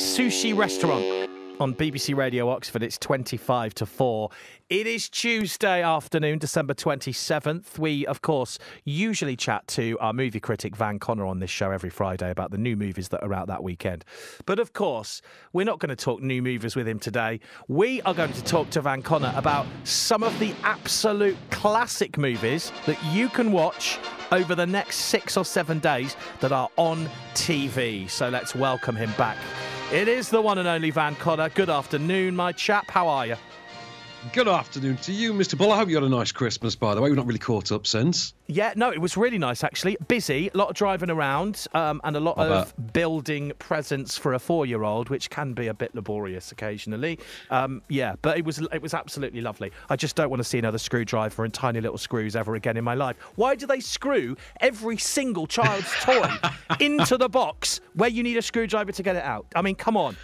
sushi restaurant on BBC Radio Oxford. It's 25 to 4. It is Tuesday afternoon, December 27th. We, of course, usually chat to our movie critic Van Connor on this show every Friday about the new movies that are out that weekend. But, of course, we're not going to talk new movies with him today. We are going to talk to Van Connor about some of the absolute classic movies that you can watch over the next 6 or 7 days that are on TV. So let's welcome him back. It is the one and only Van Connor. Good afternoon, my chap. How are you? Good afternoon to you, Mr. Bull. I hope you had a nice Christmas, by the way. We've not really caught up since. Yeah, no, it was really nice, actually. Busy, a lot of driving around, and a lot of building presents for a 4-year-old, which can be a bit laborious occasionally. Yeah, but it was absolutely lovely. I just don't want to see another screwdriver and tiny little screws ever again in my life. Why do they screw every single child's toy into the box where you need a screwdriver to get it out? I mean, come on.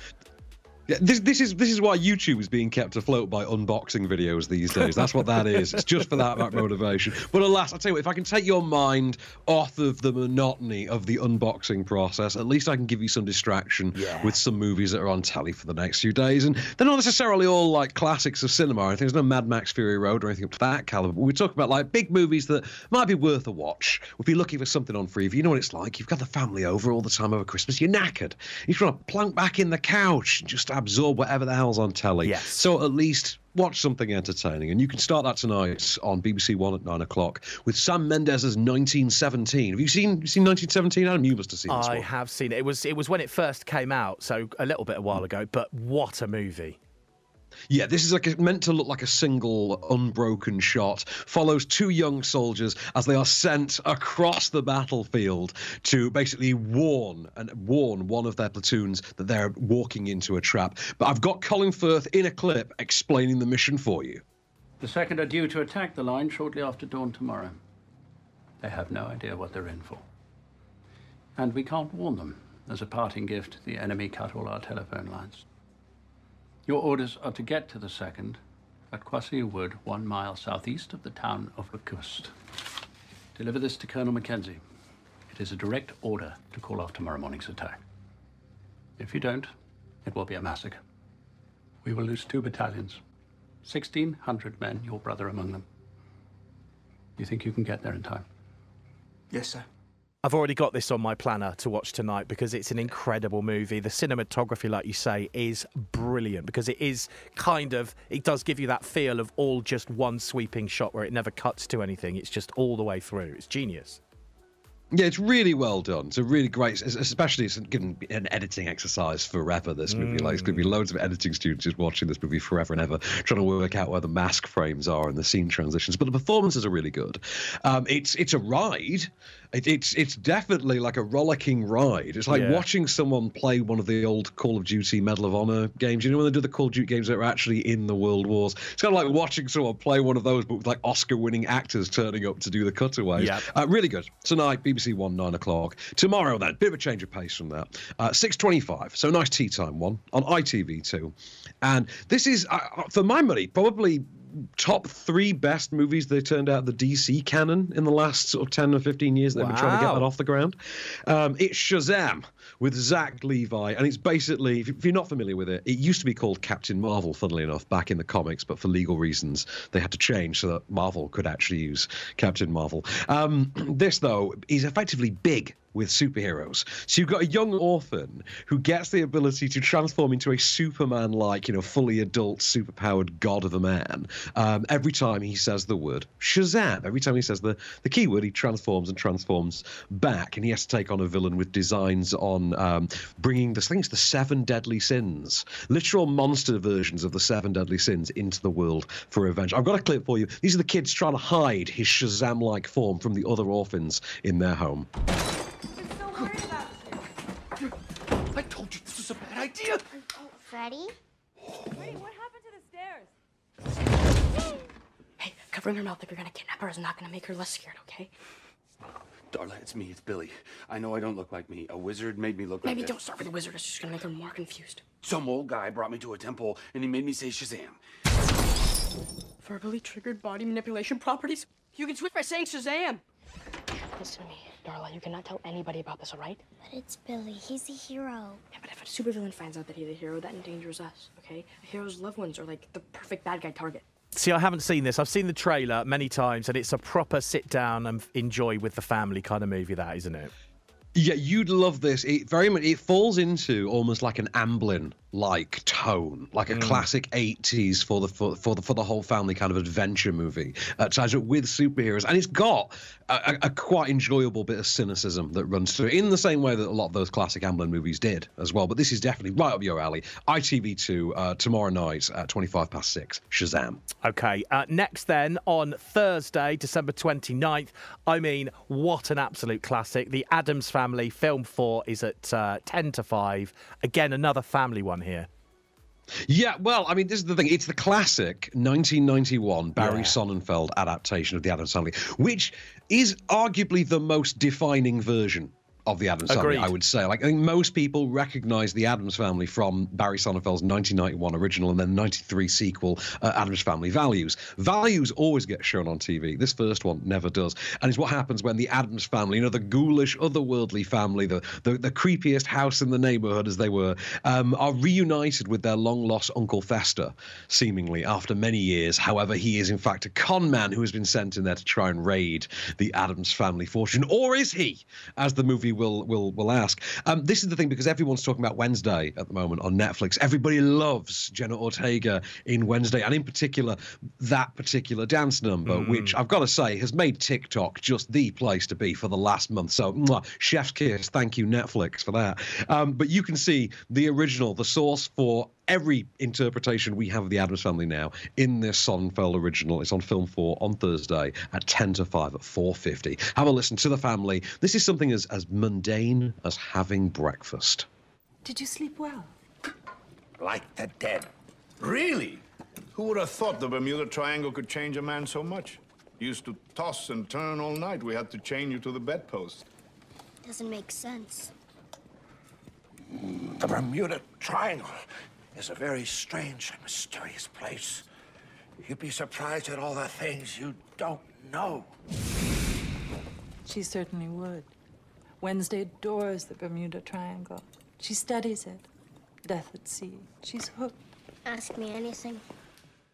Yeah, this is why YouTube is being kept afloat by unboxing videos these days. That's what that is. It's just for that motivation. But alas, I tell you what, if I can take your mind off of the monotony of the unboxing process, at least I can give you some distraction with some movies that are on telly for the next few days. And they're not necessarily all like classics of cinema. I think there's no Mad Max Fury Road or anything up to that caliber. But we talk about like big movies that might be worth a watch. If you're looking for something on Freeview, you know what it's like. You've got the family over all the time over Christmas. You're knackered. You just want to plunk back in the couch and just absorb whatever the hell's on telly. Yes. So at least watch something entertaining. And you can start that tonight on BBC One at 9 o'clock with Sam Mendes's 1917. Have you seen 1917, Adam? You must have seen this one. I have seen it. It was when it first came out, so a little bit a while ago, but what a movie. Yeah, this is meant to look like a single unbroken shot. Follows two young soldiers as they are sent across the battlefield to basically warn one of their platoons that they're walking into a trap. But I've got Colin Firth in a clip explaining the mission for you. The second are due to attack the line shortly after dawn tomorrow. They have no idea what they're in for. And we can't warn them. As a parting gift, the enemy cut all our telephone lines. Your orders are to get to the second at Quassia Wood, 1 mile southeast of the town of Lacust. Deliver this to Colonel Mackenzie. It is a direct order to call off tomorrow morning's attack. If you don't, it will be a massacre. We will lose 2 battalions, 1,600 men, your brother among them. You think you can get there in time? Yes, sir. I've already got this on my planner to watch tonight because it's an incredible movie. The cinematography, like you say, is brilliant because it does give you that feel of all just one sweeping shot where it never cuts to anything. It's just all the way through. It's genius. Yeah, it's really well done. It's a really great, especially it's given an editing exercise forever, this movie. Like, it's going to be loads of editing students just watching this movie forever and ever, trying to work out where the mask frames are and the scene transitions. But the performances are really good. It's a ride. It's definitely like a rollicking ride. It's like watching someone play one of the old Call of Duty Medal of Honor games. You know when they do the Call of Duty games that are actually in the World Wars? It's kind of like watching someone play one of those, but with like Oscar-winning actors turning up to do the cutaways. Yep. Really good. Tonight, BBC One, 9 o'clock. Tomorrow, then, bit of a change of pace from that. 6:25, so nice tea time one on ITV2. And this is, for my money, probably top 3 best movies they turned out the DC canon in the last sort of 10 or 15 years. They've been trying to get that off the ground. It's Shazam with Zach Levi, and it's basically, if you're not familiar with it, it used to be called Captain Marvel, funnily enough, back in the comics, but for legal reasons they had to change so that Marvel could actually use Captain Marvel. This, though, is effectively big with superheroes. So you've got a young orphan who gets the ability to transform into a Superman-like, fully adult, superpowered god of a man. Every time he says the word Shazam, every time he says the keyword, he transforms and transforms back, and he has to take on a villain with designs on bringing the 7 deadly sins, literal monster versions of the 7 deadly sins, into the world for revenge. I've got a clip for you. These are the kids trying to hide his Shazam-like form from the other orphans in their home. I told you this was a bad idea. Oh, Freddy? Wait, what happened to the stairs? Hey, covering her mouth if you're gonna kidnap her is not gonna make her less scared, okay? Darla, it's me, it's Billy. I know I don't look like me. A wizard made me look like Maybe this. don't start with the wizard, it's just gonna make her more confused. Some old guy brought me to a temple and he made me say Shazam. Verbally triggered body manipulation properties? You can switch by saying Shazam. Listen to me. Darla, you cannot tell anybody about this, all right? But it's Billy. He's a hero. Yeah, but if a supervillain finds out that he's a hero, that endangers us, okay? A hero's loved ones are like the perfect bad guy target. See, I haven't seen this. I've seen the trailer many times, and it's a proper sit down and enjoy with the family kind of movie, that, isn't it? Yeah, you'd love this. It very much it falls into almost like an Amblin-like tone, like a classic 80s for the whole family kind of adventure movie, ties up with superheroes, and it's got a quite enjoyable bit of cynicism that runs through it, in the same way that a lot of those classic Amblin movies did as well. But this is definitely right up your alley. ITV2 tomorrow night at 6:25. Shazam. Okay, next then on Thursday, December 29th. I mean, what an absolute classic. The Addams Family, film 4 is at 10 to 5. Again, another family one here. Yeah, well, I mean, this is the thing. It's the classic 1991 Barry Sonnenfeld adaptation of The Addams Family, which is arguably the most defining version of The Addams Family, I would say. Like, I think most people recognize The Addams Family from Barry Sonnenfeld's 1991 original and then 93 sequel, Addams Family Values. Values always get shown on TV. This first one never does. And it's what happens when the Addams Family, you know, the ghoulish, otherworldly family, the creepiest house in the neighborhood as they were, are reunited with their long-lost Uncle Fester, seemingly, after many years. However, he is, in fact, a con man who has been sent in there to try and raid the Addams Family fortune. Or is he, as the movie will ask. This is the thing, because everyone's talking about Wednesday at the moment on Netflix. Everybody loves Jenna Ortega in Wednesday, and in particular that particular dance number, which I've got to say has made TikTok just the place to be for the last month. So chef's kiss, thank you Netflix for that. But you can see the original, the source for every interpretation we have of the Addams Family now in this Sonnenfeld original. It's on Film 4 on Thursday at 10 to 5 at 4:50. Have a listen to the family. This is something as mundane as having breakfast. Did you sleep well? Like the dead. Really? Who would have thought the Bermuda Triangle could change a man so much? You used to toss and turn all night. We had to chain you to the bedpost. Doesn't make sense. The Bermuda Triangle is a very strange and mysterious place. You'd be surprised at all the things you don't know. She certainly would. Wednesday adores the Bermuda Triangle. She studies it. Death at sea. She's hooked. Ask me anything.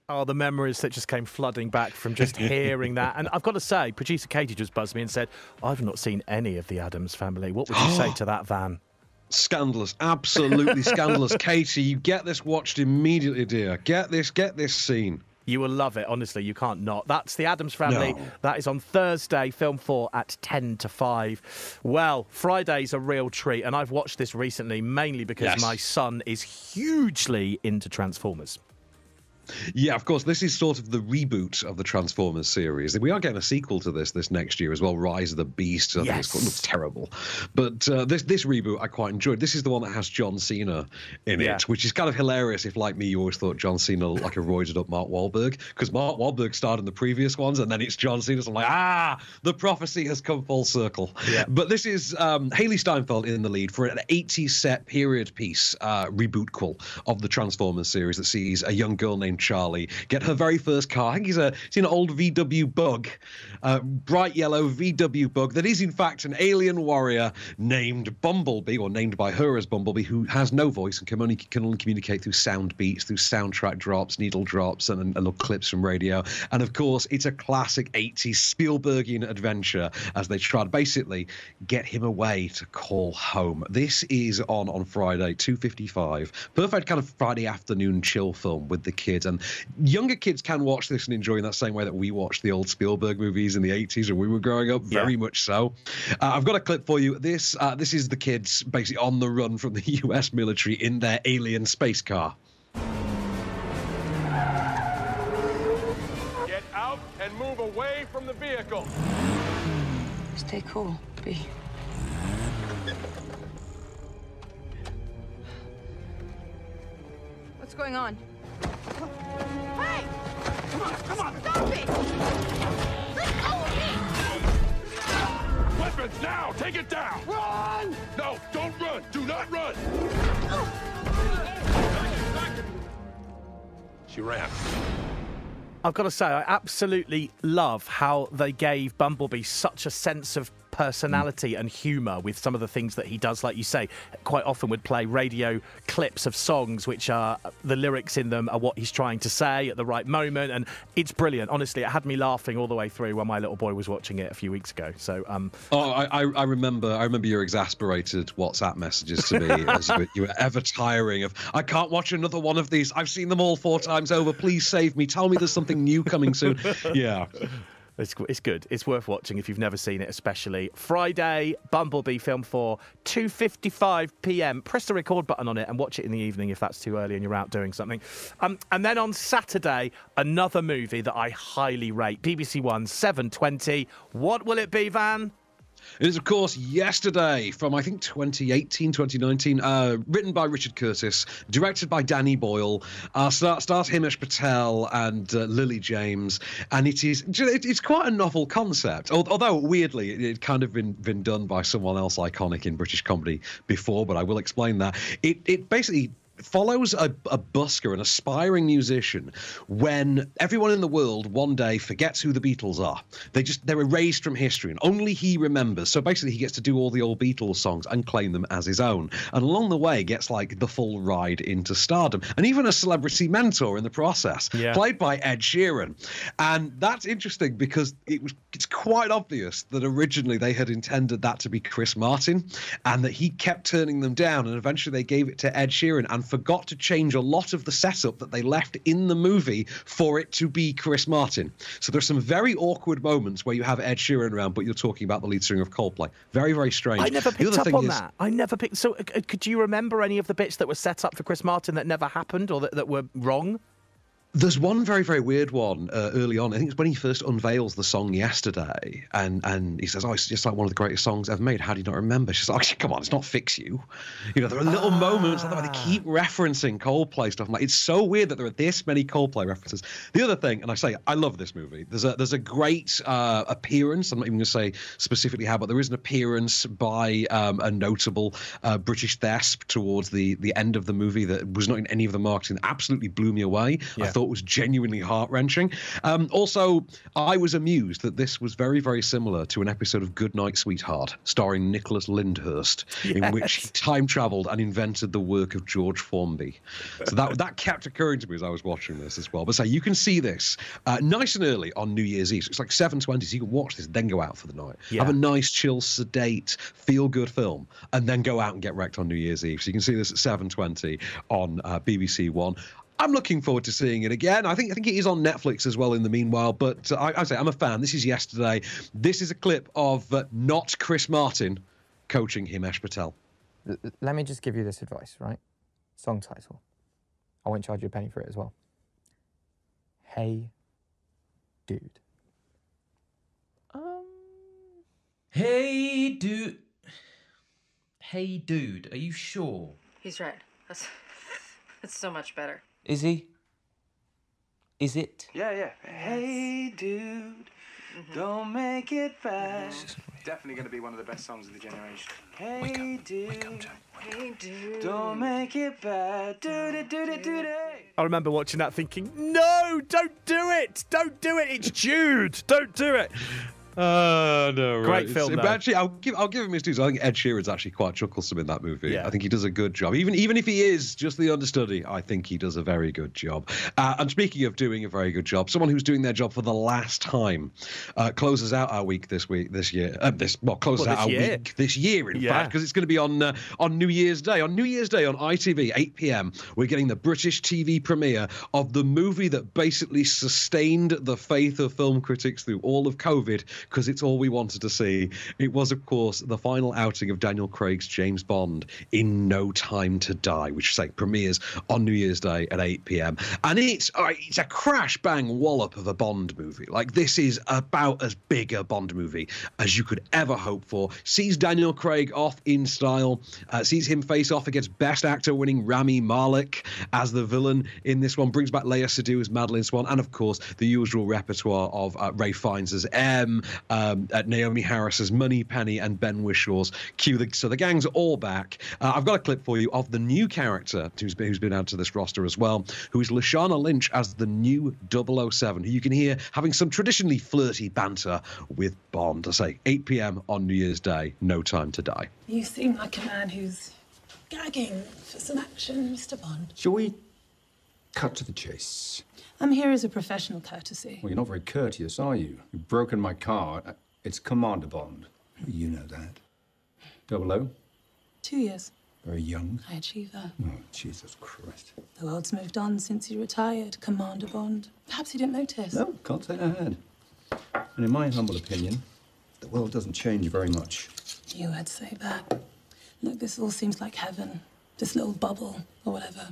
Oh, the memories that just came flooding back from just hearing that. And I've got to say, producer Katie just buzzed me and said, I've not seen any of the Addams Family. What would you say to that, Van? Scandalous, absolutely scandalous. Katie, you get this watched immediately, dear. Get this scene. You will love it, honestly. You can't not. That's The Addams Family. No. That is on Thursday, Film 4 at 10 to 5. Well, Friday's a real treat, and I've watched this recently mainly because my son is hugely into Transformers. Yeah, of course, this is sort of the reboot of the Transformers series. We are getting a sequel to this next year as well, Rise of the Beast. I think it's called. It looks terrible. But this reboot I quite enjoyed. This is the one that has John Cena in it, which is kind of hilarious if, like me, you always thought John Cena looked like a roided-up Mark Wahlberg, because Mark Wahlberg starred in the previous ones, and then it's John Cena. So I'm like, the prophecy has come full circle. Yeah. But this is Haley Steinfeld in the lead for an 80s set period piece reboot of the Transformers series that sees a young girl named Charlie get her very first car. I think it's an old VW Bug, bright yellow VW Bug that is in fact an alien warrior named Bumblebee, or named by her as Bumblebee, who has no voice and can only communicate through sound beats, through soundtrack drops, needle drops, and little clips from radio. And of course, it's a classic 80s Spielbergian adventure as they try to basically get him away to call home. This is on Friday, 2:55. Perfect kind of Friday afternoon chill film with the kids. And younger kids can watch this and enjoy in that same way that we watched the old Spielberg movies in the 80s when we were growing up. Very much so. I've got a clip for you. This is the kids basically on the run from the US military in their alien space car. Get out and move away from the vehicle. Stay cool, B. What's going on? Hey! Come on! Stop it! Let go of me! Weapons now! Take it down! Run! No, don't run! Do not run! She ran. I've got to say, I absolutely love how they gave Bumblebee such a sense of personality and humour with some of the things that he does. Like you say, quite often would play radio clips of songs which are the lyrics in them are what he's trying to say at the right moment, and it's brilliant. Honestly, it had me laughing all the way through when my little boy was watching it a few weeks ago. So, I remember your exasperated WhatsApp messages to me as you were ever tiring of, I can't watch another one of these. I've seen them all 4 times over. Please save me. Tell me there's something new coming soon. Yeah. It's good. It's worth watching if you've never seen it, especially. Friday, Bumblebee film 4, 2:55 p.m. Press the record button on it and watch it in the evening if that's too early and you're out doing something. And then on Saturday, another movie that I highly rate. BBC One, 7:20. What will it be, Van? It is, of course, Yesterday from, I think, 2018, 2019, written by Richard Curtis, directed by Danny Boyle, stars Himesh Patel and Lily James, and it's quite a novel concept, although, weirdly, it kind of been done by someone else iconic in British comedy before, but I will explain that. It basically follows a busker, an aspiring musician, when everyone in the world one day forgets who the Beatles are. They're erased from history, and only he remembers. So basically, he gets to do all the old Beatles songs and claim them as his own. And along the way, gets like the full ride into stardom, and even a celebrity mentor in the process, played by Ed Sheeran. And that's interesting because it's quite obvious that originally they had intended that to be Chris Martin, and that he kept turning them down, and eventually they gave it to Ed Sheeran and forgot to change a lot of the setup that they left in the movie for it to be Chris Martin. So there's some very awkward moments where you have Ed Sheeran around, but you're talking about the lead singer of Coldplay. Very, very strange. I never picked up on that. So could you remember any of the bits that were set up for Chris Martin that never happened or that were wrong? There's one very, very weird one early on. I think it's when he first unveils the song Yesterday, and he says, it's just like one of the greatest songs ever made. How do you not remember? She's like, come on, it's not Fix You. There are little moments like that where they keep referencing Coldplay stuff. I'm like, it's so weird that there are this many Coldplay references. The other thing, and I say, I love this movie. There's a great appearance. I'm not even going to say specifically how, but there is an appearance by a notable British thesp towards the end of the movie that was not in any of the marketing. That absolutely blew me away. Yeah. I thought was genuinely heart-wrenching. Also, I was amused that this was very, very similar to an episode of Goodnight Sweetheart, starring Nicholas Lyndhurst, in which he time-travelled and invented the work of George Formby. So that kept occurring to me as I was watching this as well. But so you can see this nice and early on New Year's Eve. So it's like 7:20, so you can watch this, then go out for the night. Yeah. Have a nice, chill, sedate, feel-good film, and then go out and get wrecked on New Year's Eve. So you can see this at 7:20 on BBC One. I'm looking forward to seeing it again. I think it is on Netflix as well in the meanwhile, but I say I'm a fan. This is Yesterday. This is a clip of not Chris Martin coaching Himesh Patel. Let me just give you this advice, right? Song title. I won't charge you a penny for it as well. Hey, dude. Hey, dude. Hey, dude. Are you sure? He's right. That's so much better. Is he? Is it? Yeah. Hey, dude, don't make it bad. Definitely going to be one of the best songs of the generation. Hey, dude, hey, dude, don't make it bad. Do. I remember watching that thinking, no, don't do it. Don't do it. It's Jude. Don't do it. No, right. Great film, though. Actually, I'll give him his dues. I think Ed Sheeran's actually quite chucklesome in that movie. Yeah. I think he does a good job. Even if he is just the understudy, I think he does a very good job. And speaking of doing a very good job, someone who's doing their job for the last time closes out our week this year. Closes out our week this year, in fact, because it's going to be on New Year's Day. On New Year's Day on ITV, 8 p.m, we're getting the British TV premiere of the movie that basically sustained the faith of film critics through all of COVID, because it's all we wanted to see. It was, of course, the final outing of Daniel Craig's James Bond in No Time to Die, which premieres on New Year's Day at 8 p.m. And it's a crash bang wallop of a Bond movie. Like, this is about as big a Bond movie as you could ever hope for. Sees Daniel Craig off in style, sees him face off against Best Actor winning Rami Malek as the villain in this one, brings back Lea Seydoux as Madeleine Swan, and of course the usual repertoire of Ray Fiennes as M, Naomi Harris's Money Penny and Ben Wishaw's Q. So the gang's are all back. I've got a clip for you of the new character who's been added to this roster as well, who is Lashana Lynch as the new 007, who you can hear having some traditionally flirty banter with Bond. I say 8 p.m. on New Year's Day, No Time to Die. You seem like a man who's gagging for some action, Mr. Bond. Shall we cut to the chase? I'm here as a professional courtesy. Well, you're not very courteous, are you? You've broken my car. It's Commander Bond. You know that. 00? 2 years. Very young. I achieved that. Oh, Jesus Christ. The world's moved on since he retired, Commander Bond. Perhaps he didn't notice. No, can't say I had. And in my humble opinion, the world doesn't change very much. You would say that. Look, this all seems like heaven. This little bubble, or whatever.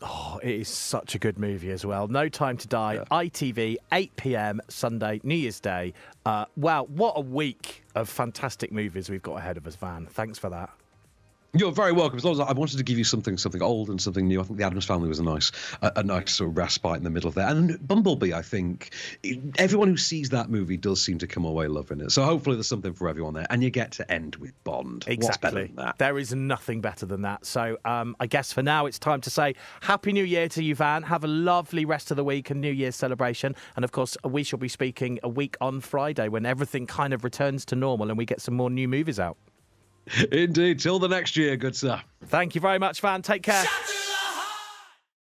Oh, it is such a good movie as well. No Time to Die, yeah. ITV, 8 p.m. Sunday, New Year's Day. Wow, what a week of fantastic movies we've got ahead of us, Van. Thanks for that. You're very welcome. As long as I wanted to give you something old and something new. I think The Addams Family was a nice sort of respite in the middle of there. And Bumblebee, I think, everyone who sees that movie does seem to come away loving it. So hopefully there's something for everyone there. And you get to end with Bond. Exactly. What's better than that? There is nothing better than that. So I guess for now it's time to say Happy New Year to you, Van. Have a lovely rest of the week and New Year's celebration. And of course, we shall be speaking a week on Friday when everything kind of returns to normal and we get some more new movies out. Indeed. Till the next year, good sir. Thank you very much, Van. Take care.